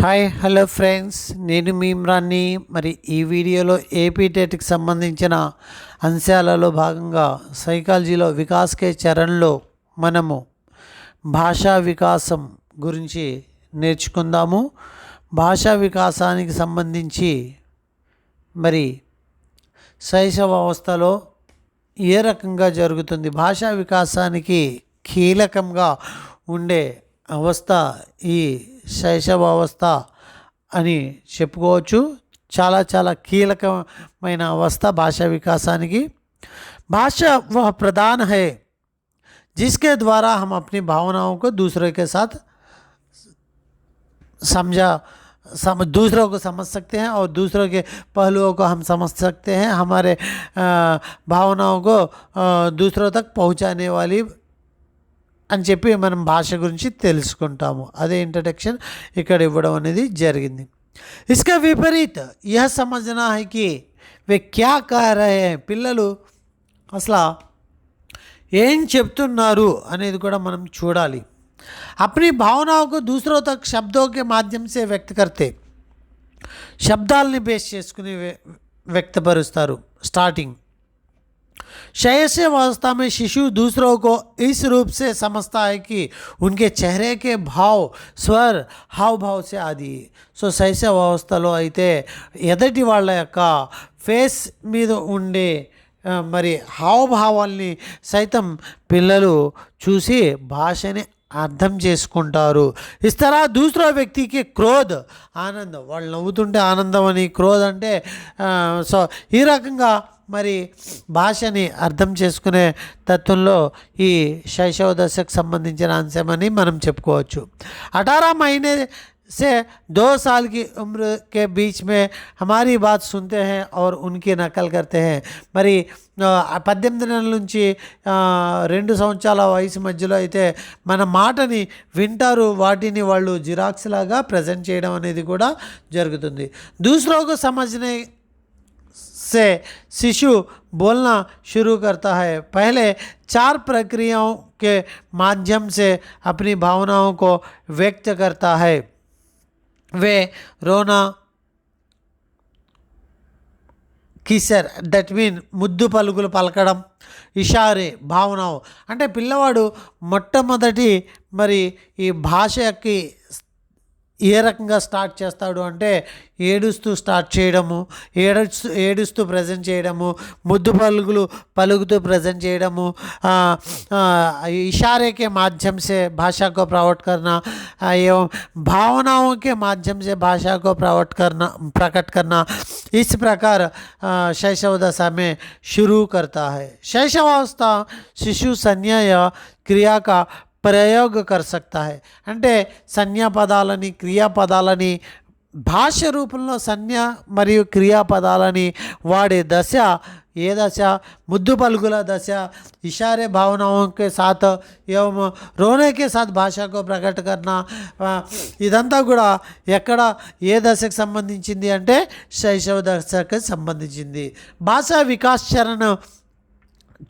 Hi hello friends, నేను మీ ఇమ్రాన్ని. మరి ఈ వీడియోలో ఏపీ టెట్కి సంబంధించిన అంశాలలో భాగంగా సైకాలజీలో వికాస్ కే చరణ్లో మనము భాషా వికాసం గురించి నేర్చుకుందాము. భాషా వికాసానికి సంబంధించి మరి శైశవ అవస్థలో ఏ రకంగా జరుగుతుంది, భాషా వికాసానికి కీలకంగా ఉండే అవస్థ ఈ శైశవ అవస్థ అని చెప్పుకోవచ్చు. చాలా చాలా కీలకమైన అవస్థ భాషా विकासाనికి. भाषा वह प्रदान है जिसके द्वारा हम अपनी भावनाओं को दूसरों के साथ दूसरों को समझ सकते हैं और दूसरों के पहलुओं को हम समझ सकते हैं. हमारे भावनाओं को दूसरों तक पहुंचाने वाली అని చెప్పి మనం భాష గురించి తెలుసుకుంటాము. అదే ఇంట్రడక్షన్ ఇక్కడ ఇవ్వడం అనేది జరిగింది. इसका विपरीत यह समझना है कि वे क्या कह रहे हैं, పిల్లలు అసలు ఏం చెప్తున్నారు అనేది కూడా మనం చూడాలి. अपनी भावनाओं को दूसरों तक शब्दों के माध्यम से व्यक्त करते, శబ్దాలని బేస్ చేసుకుని వ్యక్తపరుస్తారు. స్టార్టింగ్ शैशव अवस्था में शिशु दूसरों को इस रूप से समझता है कि उनके चेहरे के भाव, स्वर, हाव भाव से आदि. సో శైశవ అవస్థలో అయితే ఎదటి వాళ్ళ యొక్క ఫేస్ మీద ఉండే మరి హావభావాల్ని సైతం పిల్లలు చూసి భాషని అర్థం చేసుకుంటారు. ఇస్ తరహ దూసరా వ్యక్తికి క్రోధ్, ఆనందం, వాళ్ళు నవ్వుతుంటే ఆనందం అని, క్రోధ్ అంటే సో ఈ రకంగా మరి భాషని అర్థం చేసుకునే తత్వంలో ఈ శైశవ దశకు సంబంధించిన అంశమని మనం చెప్పుకోవచ్చు. 18 महीने से 2 साल की उम्र के बीच में हमारी बात सुनते हैं और उनकी नकल करते हैं. మరి 18 నెలల నుంచి 2 సంవత్సరాల వయసు మధ్యలో అయితే మన మాటని వింటారు, వాటిని వాళ్ళు జిరాక్స్ లాగా ప్రజెంట్ చేయడం అనేది కూడా జరుగుతుంది. దూసరోకు సమझने से शिशु बोलना शुरू करता है. पहले 4 प्रक्रियाओं के माध्यम से अपनी भावनाओं को व्यक्त करता है. वे रोना, కిసర్, దట్ మీన్ ముద్దు పలుకులు పలకడం, ఇషారే, భావనావు అంటే పిల్లవాడు మొట్టమొదటి మరి ఈ భాషకి ఏ రకంగా స్టార్ట్ చేస్తాడు అంటే ఏడుస్తూ స్టార్ట్ చేయడము, ఏడుస్తూ ప్రజెంట్ చేయడము, ముద్దు పలుకులు పలుకుతూ ప్రజెంట్ చేయడము, इशारे के माध्यम से भाषा को प्रकट करना एवं भावनाओं के माध्यम से भाषा को प्रकट करना इस प्रकार शैशव दशा में शुरू करता है. शैशवावस्था शिशु संज्ञा या क्रिया का ప్రయోగ कर सकता है. అంటే సంజ్ఞాపదాలని, క్రియాపదాలని భాష రూపంలో సంజ్ఞ మరియు క్రియాపదాలని వాడే దశ ఏ దశ? ముద్దు పలుకుల దశ. इशारे भावनाओं के साथ एवं रोने के साथ भाषा को प्रकट करना, ఇదంతా కూడా ఎక్కడ ఏ దశకు సంబంధించింది అంటే శైశవ దశకు సంబంధించింది. భాషా వికాస్ చరణ్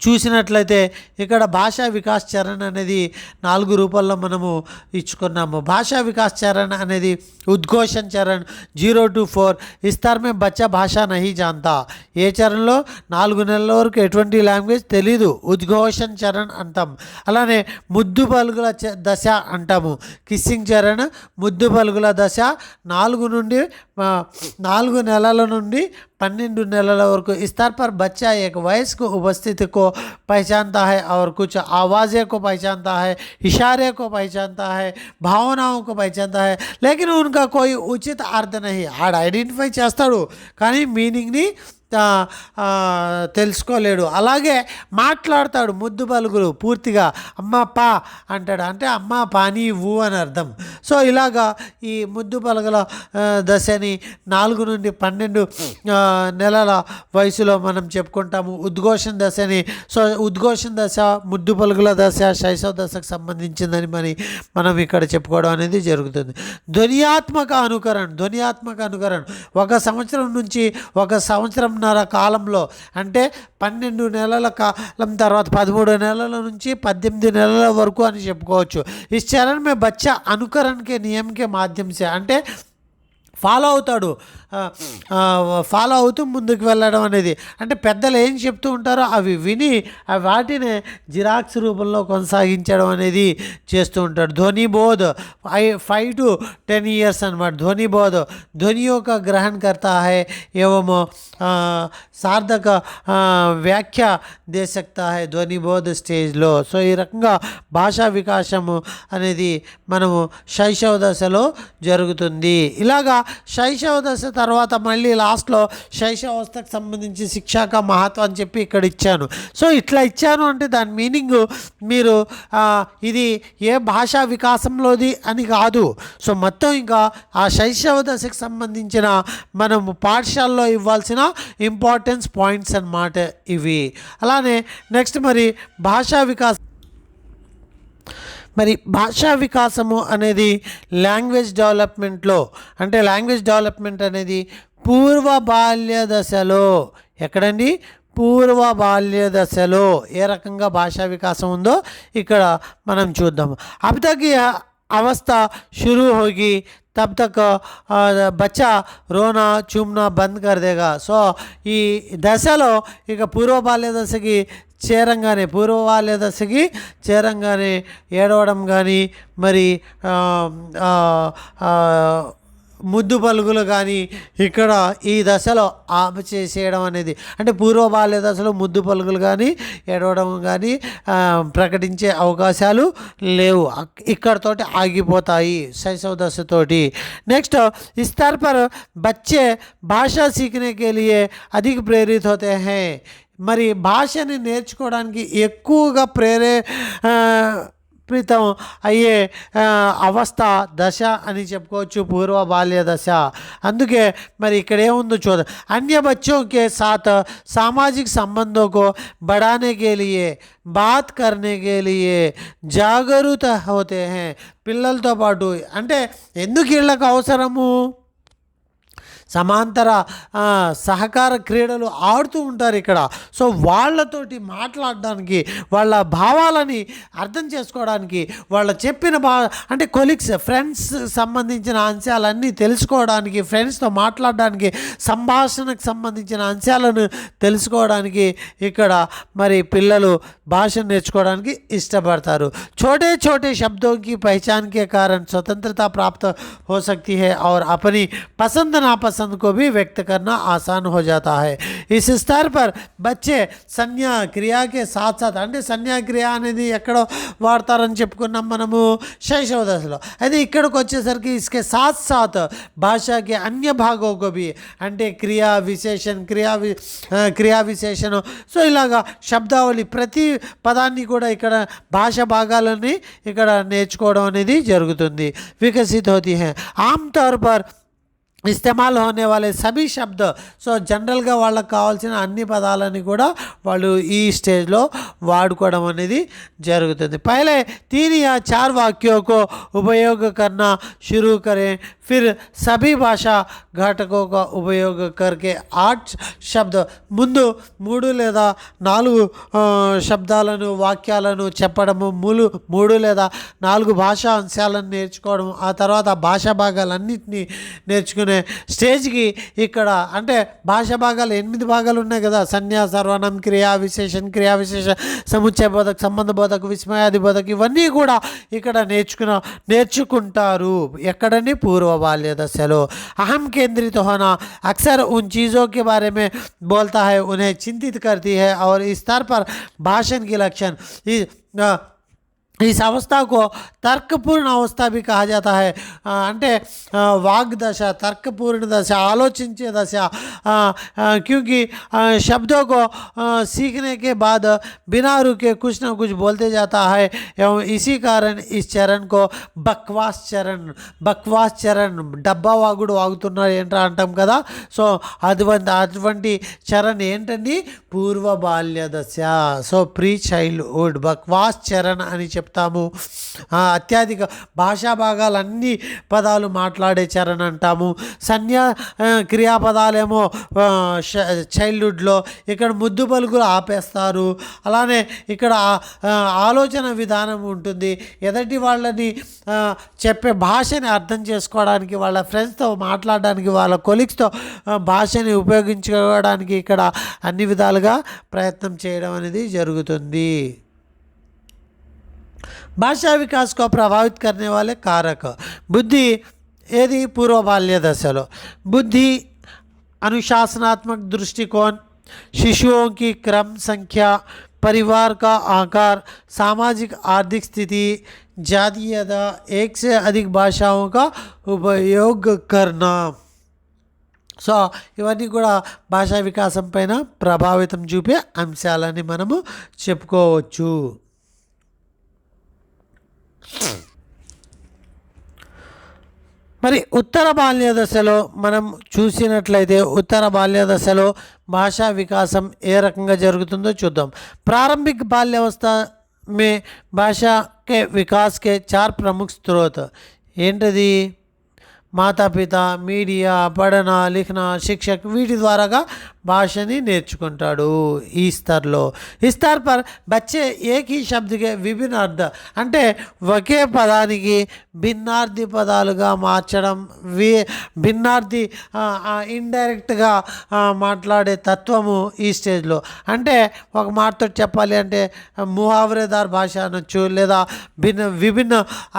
చూసినట్లయితే ఇక్కడ భాషా వికాస్ చరణ్ అనేది 4 రూపాల్లో మనము ఇచ్చుకున్నాము. భాషా వికాస్ చరణ్ అనేది ఉద్ఘోషణ చరణ్ 0 to 4. इस तरह में बच्चा భాష नहीं जानता. ఏ చరణంలో 4 నెలల వరకు ఎటువంటి లాంగ్వేజ్ తెలీదు, ఉద్ఘోషణ చరణ్ అంటాం. అలానే ముద్దు పలుకుల దశ అంటాము, కిస్సింగ్ చరణ్. ముద్దు పలుకుల దశ 4 నెలల నుండి 12 నెలల వరకు. इस स्तर पर बच्चा एक वयस्क उपस्थिति को पहचानता है और कुछ आवाज़ें को पहचानता है, इशारे को पहचानता है, भावनाओं को पहचानता है, लेकिन उनका कोई उचित अर्थ नहीं. आड़ ఐడెంటిఫై చేస్తాడు కానీ మీనింగ్ని తెలుసుకోలేడు. అలాగే మాట్లాడతాడు, ముద్దు పలుకులు పూర్తిగా అమ్మ పా అంటాడు, అంటే అమ్మ పానీ ఊ అని అర్థం. సో ఇలాగా ఈ ముద్దు పలుకుల దశని 4 నుండి 12 నెలల వయసులో మనం చెప్పుకుంటాము. ఉద్ఘోషణ దశని, సో ఉద్ఘోషణ దశ, ముద్దు పలుకుల దశ శైశవ దశకు సంబంధించిందని మనం ఇక్కడ చెప్పుకోవడం అనేది జరుగుతుంది. ధ్వనియాత్మక అనుకరణ 1 సంవత్సరం నుంచి 1 సంవత్సరం కాలంలో, అంటే 12 నెలల కాలం తర్వాత 13 నెలల నుంచి 18 నెలల వరకు అని చెప్పుకోవచ్చు. ఈ చరణ్ మే బచ్చా అనుకరణ के नियम के माध्यम से, అంటే ఫాలో అవుతాడు. ఫాలో అవుతూ ముందుకు వెళ్ళడం అనేది, అంటే పెద్దలు ఏం చెప్తూ ఉంటారో అవి విని వాటిని జిరాక్స్ రూపంలో కొనసాగించడం అనేది చేస్తూ ఉంటాడు. ధ్వని బోధ్ 5 to 10 years అనమాట. ధ్వని బోధ్ ध्वनियों का ग्रहण करता है एवं సార్థక వ్యాఖ్య దే సక్తా హై ధ్వని బోధ స్టేజ్లో. సో ఈ రకంగా భాషా వికాసము అనేది మనము శైశవ దశలో జరుగుతుంది. ఇలాగా శైశవ దశ తర్వాత మళ్ళీ లాస్ట్లో శైశవావస్థకు సంబంధించి శిక్షాక మహత్వం అని చెప్పి ఇక్కడ ఇచ్చాను. సో ఇట్లా ఇచ్చాను అంటే దాని మీనింగ్ మీరు ఇది ఏ భాషా వికాసంలోది అని కాదు. సో మొత్తం ఇంకా ఆ శైశవ దశకు సంబంధించిన మనం పాఠశాలలో ఇవ్వాల్సిన ఇంపార్టెన్స్ పాయింట్స్ అన్నమాట ఇవి. అలానే నెక్స్ట్ భాషా వికాసము అనేది లాంగ్వేజ్ డెవలప్మెంట్లో, అంటే లాంగ్వేజ్ డెవలప్మెంట్ అనేది పూర్వ బాల్య దశలో, ఎక్కడండి పూర్వ బాల్య దశలో ఏ రకంగా భాషా వికాసం ఉందో ఇక్కడ మనం చూద్దాము. अब तक यह अवस्था शुरू होगी तब तक बच्चा रोना चूमना बंद कर देगा. సో ఈ దశలో ఇక పూర్వ బాల్య దశకి చేరంగానే ఏడవడం కానీ మరి ముద్దు పలుకులు కానీ ఇక్కడ ఈ దశలో ఆపు చేసేయడం అనేది, అంటే పూర్వ బాల్య దశలో ముద్దు పలుకులు కానీ ఏడవడం కానీ ప్రకటించే అవకాశాలు లేవు, ఇక్కడతోటి ఆగిపోతాయి శైశవ దశతోటి. నెక్స్ట్ इस स्तर पर बच्चे भाषा सीखने के लिए अधिक प्रेरित होते हैं. మరి భాషని నేర్చుకోవడానికి ఎక్కువగా ప్రీతం అయ్యే అవస్థ దశ అని చెప్పుకోవచ్చు పూర్వ బాల్య దశ. అందుకే మరి ఇక్కడ ఏముందో చూద్దాం. अन्य बच्चों के साथ सामाजिक संबंधों को बढ़ाने के लिए बात करने के लिए जागरूक होते हैं. పిల్లలతో పాటు అంటే ఎందుకు వీళ్ళకి అవసరము, సమాంతర సహకార క్రీడలు ఆడుతూ ఉంటారు ఇక్కడ. సో వాళ్ళతోటి మాట్లాడడానికి, వాళ్ళ భావాలని అర్థం చేసుకోవడానికి, వాళ్ళ చెప్పిన అంటే కొలీగ్స్ ఫ్రెండ్స్ సంబంధించిన అంశాలన్నీ తెలుసుకోవడానికి, ఫ్రెండ్స్తో మాట్లాడడానికి, సంభాషణకు సంబంధించిన అంశాలను తెలుసుకోవడానికి ఇక్కడ మరి పిల్లలు భాషను నేర్చుకోవడానికి ఇష్టపడతారు. छोटे छोटे शब्दों की पहचान के कारण स्वतंत्रता प्राप्त हो सकती है और अपनी पसंद नापसंद को भी व्यक्त करना आसान हो जाता है. इस स्तर पर बच्चे संज्ञा क्रिया के साथ साथ, అంటే సంజ్ఞా క్రియ అనేది ఎక్కడో వాడతారని చెప్పుకున్నాం మనము శైశవ దశలో. అయితే ఇక్కడికి వచ్చేసరికి इसके साथ साथ भाषा के अन्य भागों को भी, అంటే క్రియా విశేషణ, సో ఇలాగా శబ్దావళి ప్రతి పదాన్ని కూడా ఇక్కడ భాష భాగాలని ఇక్కడ నేర్చుకోవడం అనేది జరుగుతుంది. వికసిత్ హోతీ హై ఆమ్తౌర్ పర్ ఇస్తేమాల్ హోనే వాలే సభీ శబ్ద. సో జనరల్గా వాళ్ళకి కావాల్సిన అన్ని పదాలని కూడా వాళ్ళు ఈ స్టేజ్లో వాడుకోవడం అనేది జరుగుతుంది. పहले 3 या 4 वाक्यों को उपयोग करना शुरू करें, फिर सभी भाषा घटकों का उपयोग करके 8 शब्द, ముందు 3 లేదా 4 శబ్దాలను వాక్యాలను చెప్పడము, 3 లేదా 4 భాషా అంశాలను నేర్చుకోవడం, ఆ తర్వాత భాషా భాగాలన్నింటినీ నేర్చుకునే స్టేజ్కి ఇక్కడ, అంటే భాషా భాగాలు 8 భాగాలు ఉన్నాయి కదా, సంజ్ఞా, సర్వనామం, క్రియా విశేషణ, సముచ్చయ బోధక్, సంబంధ బోధక్, విస్మయాది బోధక్, ఇవన్నీ కూడా ఇక్కడ నేర్చుకుంటారు. ఎక్కడని పూర్వ बाल्य दशलो. अहम केंद्रित होना अक्सर उन चीज़ों के बारे में बोलता है, उन्हें चिंतित करती है और इस स्तर पर भाषण की लक्षण इस अवस्था को तर्कपूर्ण अवस्था भी कहा जाता है. అంటే वाग दशा, तर्कपूर्ण दशा, आलोचिंचे दशा, क्योंकि शब्दों को सीखने के बाद बिना रुके कुछ ना कुछ बोलते जाता है एवं इसी कारण इस चरण को बकवास चरण డబ్బా వాగుడు వాగుతున్నారు ఏంట్రా అంటాం కదా. సో అటువంటి చరణ్ ఏంటండి పూర్వ బాల్య దశ. సో ప్రీ చైల్డ్హుడ్ బక్వాస్ చరణ్ అని చెప్తాము. అత్యధిక భాషా భాగాలు అన్ని పదాలు మాట్లాడే చరణ్ అంటాము. క్రియాపదాలేమో చైల్డ్హుడ్లో, ఇక్కడ ముద్దు పలుకులు ఆపేస్తారు. అలానే ఇక్కడ ఆలోచన విధానం ఉంటుంది. ఎదుటి వాళ్ళని చెప్పే భాషని అర్థం చేసుకోవడానికి, వాళ్ళ ఫ్రెండ్స్తో మాట్లాడడానికి, వాళ్ళ కొలీగ్స్తో భాషని ఉపయోగించుకోవడానికి ఇక్కడ అన్ని విధాలుగా ప్రయత్నం చేయడం అనేది జరుగుతుంది. भाषा विकास को प्रभावित करने वाले कारक बुद्धि यदि पूर्व बाल्य दशलो बुद्धि, अनुशासनात्मक दृष्टिकोण, शिशुओं की क्रम संख्या, परिवार का आकार, सामाजिक आर्थिक स्थिति, जातीयता, एक से अधिक भाषाओं का उपयोग करना. సో ఇవన్నీ కూడా భాషా వికాసం పైన ప్రభావితం చూపే అంశాలని మనము చెప్పుకోవచ్చు. మరి ఉత్తర బాల్య దశలో మనం చూసినట్లయితే ఉత్తర బాల్య దశలో భాషా వికాసం ఏ రకంగా జరుగుతుందో చూద్దాం. ప్రారంభిక బాల్యావస్థ మే భాషా కే వికాస్ కే 4 ప్రముఖ स्रोत ఏంటది? మాతాపిత, మీడియా, పఠన, లిఖన, శిక్షక్ వీటి ద్వారాగా భాషని నేర్చుకుంటాడు. ఈ స్తర్లో ఈ స్తర్ పర్ బచ్చే ఏక్ హీ శబ్దకే విభిన్న అర్థ అంటే ఒకే పదానికి భిన్నార్థి పదాలుగా మార్చడం, భిన్నార్థి ఇండైరెక్ట్గా మాట్లాడే తత్వము ఈ స్టేజ్లో. అంటే ఒక మాటతో చెప్పాలి అంటే ముహావరేదార్ భాష అనొచ్చు, లేదా విభిన్న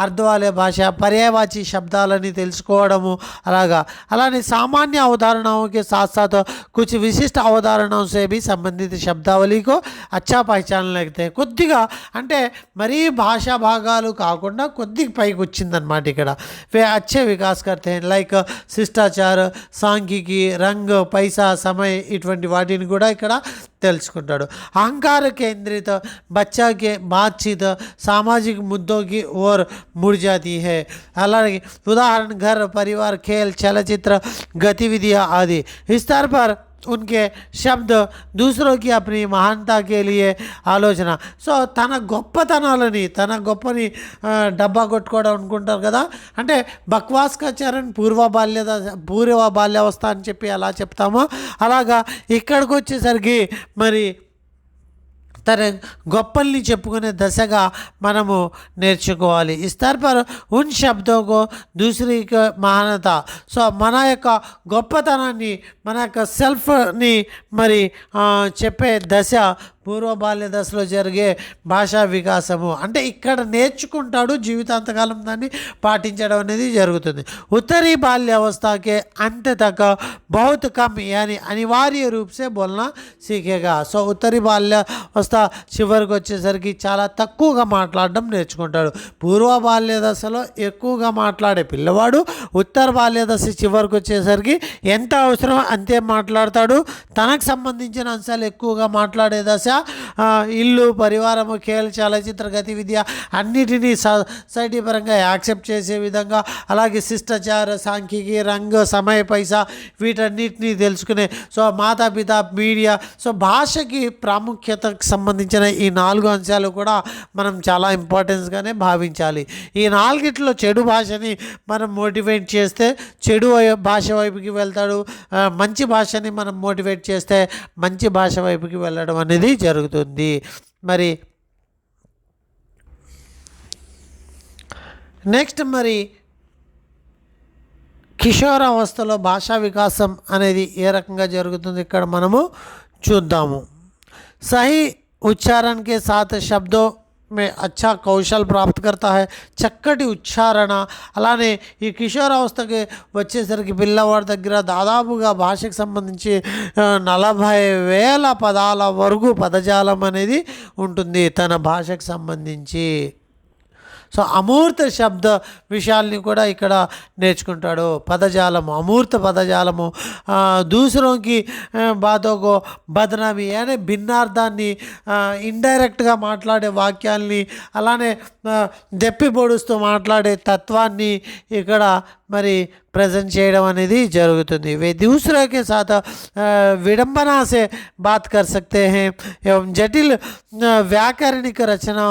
అర్థవాలే భాష, పర్యాయవాచి శబ్దాలని తెలుసుకోవడము అలాగా. అలానే సామాన్య अवधारणाओं के साथ साथ कुछ विशिष्ट अवधारणाओं से भी संबंधित शब्दावली को अच्छा पहचान लगते हैं. కొద్దిగా అంటే మరీ భాషా భాగాలు కాకుండా కొద్దిగా పైకి వచ్చిందనమాట ఇక్కడ. वे अच्छे विकास करते हैं లైక్ శిష్టాచార, సాంఘికి, రంగ్, పైసా, समय ఇటువంటి వాటిని కూడా ఇక్కడ తెలుసుకుంటాడు. अहंकार केंद्रित बच्चा के बातचीत सामाजिक मुद्दों की ओर मुड़ जाती है. అలాగే उदाहरण घर, परिवार, खेल, चलचित्र, गतिविधियाँ आदि. इस स्तर पर उनके शब्द दूसरों की अपनी महानता के लिए ఆలోచన. సో తన గొప్పతనాలని, తన గొప్పని డబ్బా కొట్టుకోవడం అనుకుంటారు కదా, అంటే బక్వాస్కా చరణ్ పూర్వ బాల్యావస్థ అని చెప్పి ఎలా చెప్తామో అలాగా ఇక్కడికి వచ్చేసరికి మరి తన గొప్పల్ని చెప్పుకునే దశగా మనము నేర్చుకోవాలి. ఈ స్తర్ పర్ ఉన్ శబ్దోకో దూసరీ మహానత. సో మన యొక్క గొప్పతనాన్ని, మన యొక్క సెల్ఫ్ని మరి చెప్పే దశ పూర్వ బాల్య దశలో జరిగే భాషా వికాసము. అంటే ఇక్కడ నేర్చుకుంటాడు, జీవితాంతకాలం దాన్ని పాటించడం అనేది జరుగుతుంది. उत्तरी बाल्यावस्था के अंत तक बहुत कम यानी अनिवार्य रूप से बोलना सीखेगा. సో ఉత్తరి బాల్యావస్థ చివరికి వచ్చేసరికి చాలా తక్కువగా మాట్లాడడం నేర్చుకుంటాడు. పూర్వ బాల్య దశలో ఎక్కువగా మాట్లాడే పిల్లవాడు ఉత్తర బాల్య దశ చివరికి వచ్చేసరికి ఎంత అవసరమో అంతే మాట్లాడతాడు. తనకు సంబంధించిన అంశాలు ఎక్కువగా మాట్లాడే దశ ఇల్లు, పరివారము, ఖేల్, చలచిత్ర, గతివిద్య అన్నిటినీ సొసైటీ పరంగా యాక్సెప్ట్ చేసే విధంగా, అలాగే శిష్టాచార, సాంఘికి, రంగు, సమయ, పైసా వీటన్నిటినీ తెలుసుకునే సో మాతాపిత, మీడియా. సో భాషకి ప్రాముఖ్యతకు సంబంధించిన ఈ 4 అంశాలు కూడా మనం చాలా ఇంపార్టెన్స్గానే భావించాలి. ఈ 4ట్లో చెడు భాషని మనం మోటివేట్ చేస్తే చెడు భాష వైపుకి వెళ్తాడు, మంచి భాషని మనం మోటివేట్ చేస్తే మంచి భాష వైపుకి వెళ్ళడం అనేది జరుగుతుంది. మరి నెక్స్ట్ మరి కిషోరావస్థలో భాషా వికాసం అనేది ఏ రకంగా జరుగుతుంది ఇక్కడ మనము చూద్దాము. సహీ ఉచ్చారణ के साथ शब्दों में अच्छा कौशल प्राप्त करता है. చక్కటి ఉచ్చారణ. అలానే ఈ కిషోరావస్థకి వచ్చేసరికి పిల్లవాడి దగ్గర దాదాపుగా భాషకు సంబంధించి 40,000 పదాల వరకు పదజాలం అనేది ఉంటుంది తన భాషకు సంబంధించి. సో అమూర్త శబ్ద విషయాల్ని కూడా ఇక్కడ నేర్చుకుంటాడు. పదజాలము, అమూర్త పదజాలము, దూసరోకి బాతోకో బదనామీ అనే భిన్నార్థాన్ని, ఇండైరెక్ట్గా మాట్లాడే వాక్యాల్ని, అలానే దెప్పి పొడుస్తూ మాట్లాడే తత్వాన్ని ఇక్కడ మరి ప్రజెంట్ చేయడం అనేది జరుగుతుంది. वे दूसरे के साथ विडंबना से बात कर सकते हैं एवं जटिल व्याकरणिक रचना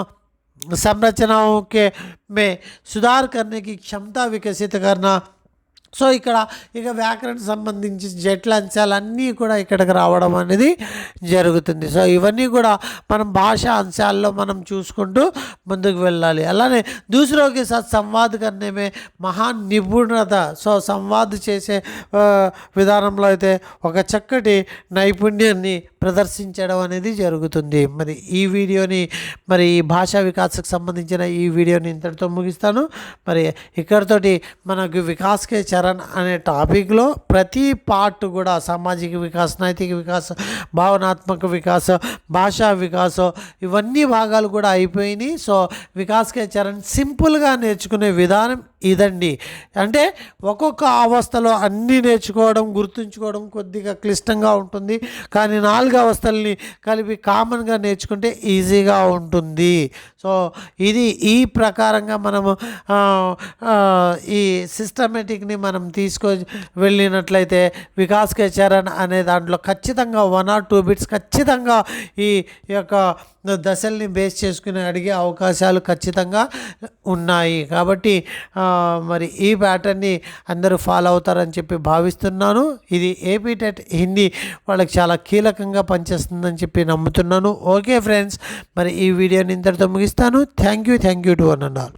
संरचनाओं के में सुधार करने की क्षमता विकसित करना। సో ఇక్కడ ఇక వ్యాకరణ సంబంధించి జట్ల అంశాలన్నీ కూడా ఇక్కడికి రావడం అనేది జరుగుతుంది. సో ఇవన్నీ కూడా మనం భాషా అంశాల్లో మనం చూసుకుంటూ ముందుకు వెళ్ళాలి. అలానే दूसरों के साथ संवाद करने में మహాన్ నిపుణత. సో సంవాద్ చేసే విధానంలో అయితే ఒక చక్కటి నైపుణ్యాన్ని ప్రదర్శించడం అనేది జరుగుతుంది. మరి ఈ వీడియోని మరి ఈ భాషా వికాసకు సంబంధించిన ఈ వీడియోని ఇంతటితో ముగిస్తాను. మరి ఇక్కడితోటి మనకు వికాస్ కే చరణ్ అనే టాపిక్లో ప్రతి పార్ట్ కూడా సామాజిక వికాస్, నైతిక వికాస్, భావనాత్మక వికాస్, భాషా వికాస్ ఇవన్నీ భాగాలు కూడా అయిపోయినాయి. సో వికాస్ కే చరణ్ సింపుల్గా నేర్చుకునే విధానం ఇదండి. అంటే ఒక్కొక్క అవస్థలో అన్నీ నేర్చుకోవడం, గుర్తుంచుకోవడం కొద్దిగా క్లిష్టంగా ఉంటుంది. కానీ 4 అవస్థల్ని కలిపి కామన్గా నేర్చుకుంటే ఈజీగా ఉంటుంది. సో ఇది ఈ ప్రకారంగా మనము ఈ సిస్టమేటిక్ని మనం వెళ్ళినట్లయితే వికాస్ కే చరణ్ అనే దాంట్లో ఖచ్చితంగా 1 or 2 బిట్స్ ఖచ్చితంగా ఈ యొక్క దశల్ని బేస్ చేసుకుని అడిగే అవకాశాలు ఖచ్చితంగా ఉన్నాయి. కాబట్టి మరి ఈ ప్యాటర్న్ని అందరూ ఫాలో అవుతారని చెప్పి భావిస్తున్నాను. ఇది ఏపీ టెట్ హిందీ వాళ్ళకి చాలా కీలకంగా పనిచేస్తుందని చెప్పి నమ్ముతున్నాను. ఓకే ఫ్రెండ్స్, మరి ఈ వీడియోని ఇంతటితో ముగిస్తాను. Thank you to one and all.